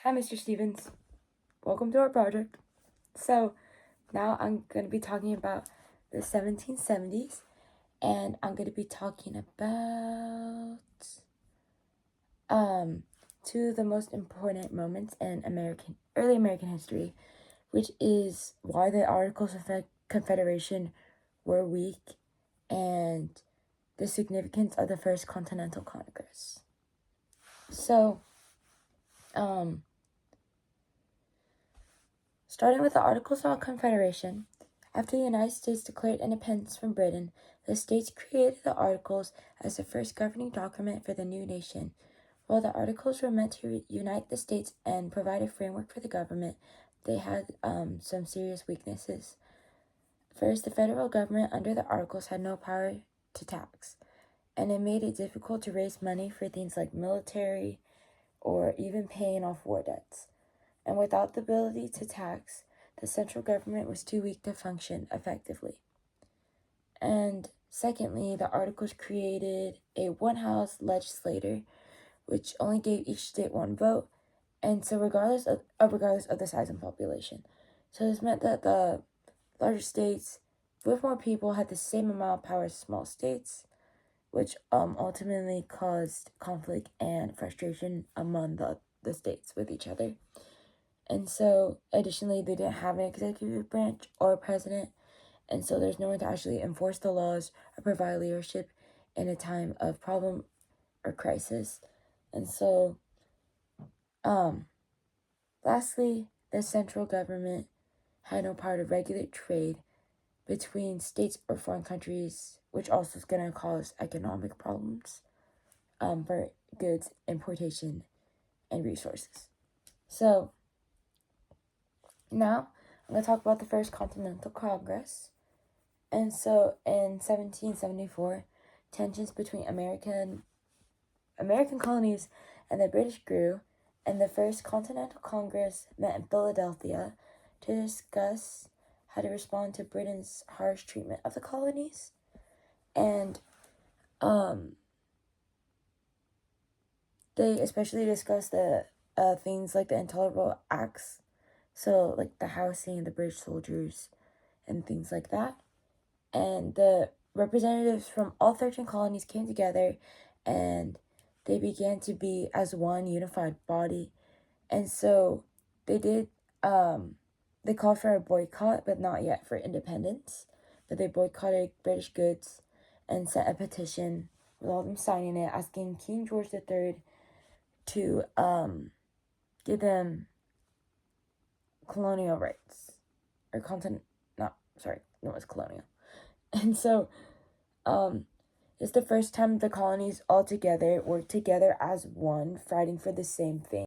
Hi, Mr. Stevens. Welcome to our project. So, now I'm going to be talking about the 1770s, and I'm going to be talking about two of the most important moments in early American history, which is why the Articles of Confederation were weak and the significance of the First Continental Congress. So, starting with the Articles of Confederation, after the United States declared independence from Britain, the states created the Articles as the first governing document for the new nation. While the Articles were meant to unite the states and provide a framework for the government, they had some serious weaknesses. First, the federal government under the Articles had no power to tax, and it made it difficult to raise money for things like military or even paying off war debts. And without the ability to tax, the central government was too weak to function effectively. And secondly, the Articles created a one-house legislature, which only gave each state one vote, and so regardless of the size and population. So this meant that the larger states with more people had the same amount of power as small states, which ultimately caused conflict and frustration among the states with each other. And so, additionally, they didn't have an executive branch or a president, and so there's no one to actually enforce the laws or provide leadership in a time of problem or crisis. And so, lastly, the central government had no power to regulate trade between states or foreign countries, which also is going to cause economic problems for goods importation and resources. So, now I'm going to talk about the First Continental Congress. And so in 1774, tensions between American colonies and the British grew, and the First Continental Congress met in Philadelphia to discuss how to respond to Britain's harsh treatment of the colonies. And they especially discussed the things like the Intolerable Acts, so like the housing of the British soldiers and things like that. And the representatives from all 13 colonies came together, and they began to be as one unified body. And so they did, they called for a boycott, but not yet for independence. But they boycotted British goods and sent a petition with all of them signing it, asking King George III to give them colonial rights. Or it's colonial. And so, it's the first time the colonies all together worked together as one, fighting for the same thing.